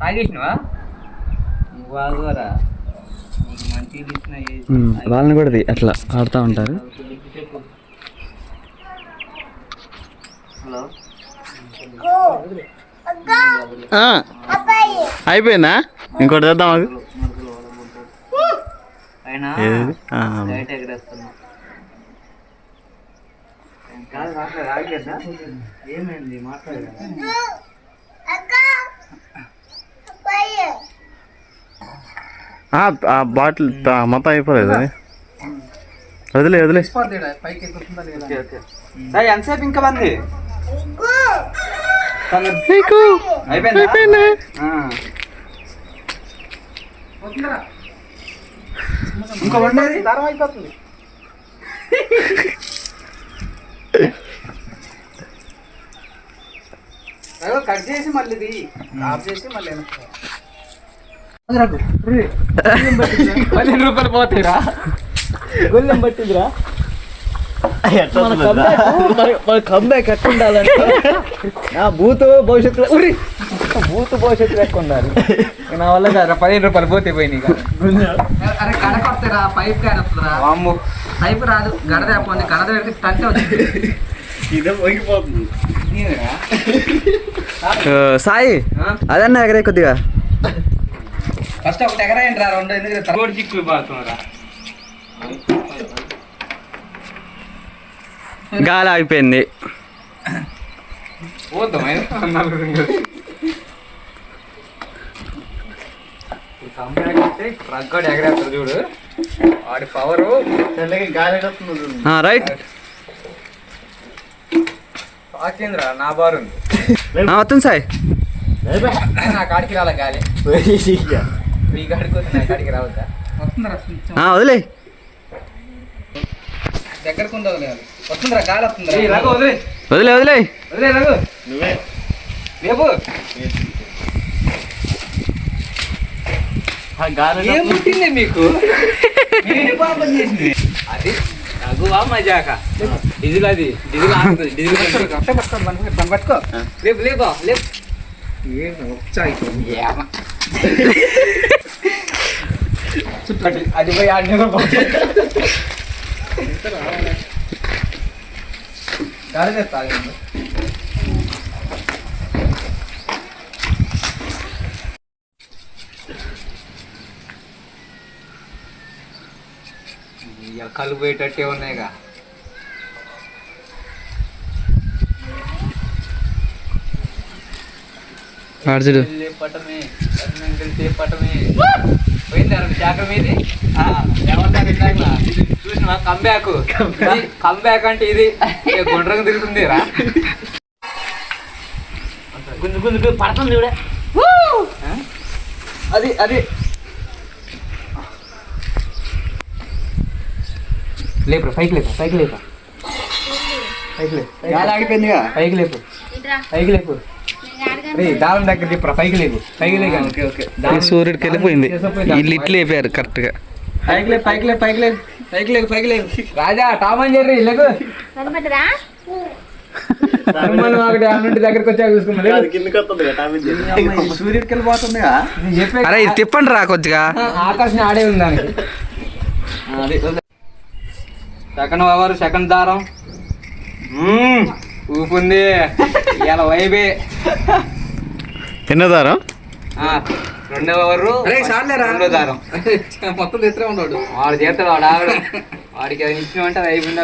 తాగేసినవా బాగోరా నీకు మంచిగా తీసిన వాళ్ళని కూడా అట్లా ఆడుతూ ఉంటారు. హలో అయిపోయిందా? ఇంకోటి చేద్దాం అది. పైన లైట్ ఎగరేస్తున్నా. ఏమైంది మాట్లాడదా? బాటిల్ మొత్తం అయిపోలేదు అది. వదిలే వదిలే. ఎంతసేపు ఇంకా మంది అయిపోయింది. ఇంకా వండేది దారం అయిపోతుంది. కట్ చేసి మళ్ళీ ఇది ఆఫ్ చేసి మళ్ళీ 15 రూపాయలు పోతాయిరా. గొల్లెం పట్టిందిరా. మన కంబ్యాక్ ఎట్లా ఉండాలంటే నా భూత భవిష్యత్తులో ఎక్కువ ఉండాలి. నా వల్ల కదా 15 రూపాయలు పోతే పోయినాయి కదా. అరే గడ కొడతారా పైప్ కానీ వస్తుందిరా. అమ్ము పైప్ రాదు గడ తేపోండి. గడ పెడితే తంటే వచ్చింది. ఇదే పోయిపోతుంది సాయి. అదన్నా ఎగరే కొద్దిగా ఫస్ట్ ఒకటి ఎగరాయండి రా. రెండు ఎందుకు చిక్కులు పడుతున్నారా? గాలి ఆగిపోయింది. ట్రక్ కూడా ఎగరేస్తారు చూడు. వాడి పవరు గాలి రైట్. పాకేంద్రా నా బారు ఉంది. వస్తుంది సాయి. నా కాడికి రాలే గాలి. ఈ కాడికి వస్తుంది నా కాడికి రావద్దా? వస్తుందిరా వదిలే. దగ్గరకు వదిలేదు. వస్తుందిరా గాలి వస్తుందిరా. రఘు వదిలే వదిలే వదిలే వదిలే రఘు నువ్వే రేపు ఏం పుట్టింది మీకు? పాపం చేసింది అది రఘువా మజాక డీజిల్. అది డీజిల్ ఆగుతుంది. డీజిల్ పట్టుకో. రేపు లేపా లేపు. అది పోయి ఆడిన గాలి చేస్తా. కళ్ళు పోయేటట్టే ఉన్నాయిగా. పటమే పటమే పోయింది శాఖ మీది. ఏమంటారు ఇట్లా చూసినా కంబ్యాక్. కంబ్యాక్ అంటే ఇది గుండ్రంగా తిరుగుతుంది రా. గుంజు గుంజు పడుతుంది చూడే. అది అది లేపు పైకి లేపు. పైకి లేపు. పైకి లేపు. గాలి ఆగిపోయిందిగా. పైకి లేపు. పైకి లేపు. దారం దగ్గర చెప్పరా. పైకి లేపు. పైకి లేక సూర్యుడికి వెళ్ళిపోయింది. వీళ్ళు ఇట్లు లేపారు కరెక్ట్ గా. పైకి లేపు. పైకి లేపు. పైకి లేపు. పైకి లేపు. పైకి లేపు. రాజా టామ్ అని చెర్రీ లేకు. దగ్గరకు వచ్చా చూసుకున్నా. సూర్యుడికి వెళ్ళిపోతుంది. అరే ఇది తిప్పండి రా కొద్దిగా. ఆకాశం ఆడే ఉంది దానికి. సెకండ్ ఓవర్ సెకండ్ దారం ఊపుంది. ఇలా వైబే. ఎన్నో దారం? రెండో ఓవరు రెండో దారం. మొత్తం తెచ్చే ఉన్నాడు వాడు. చేస్తాడు వాడు ఆవిడ. వాడికి అది ఇచ్చిన అంటే అది అయిపోయింది.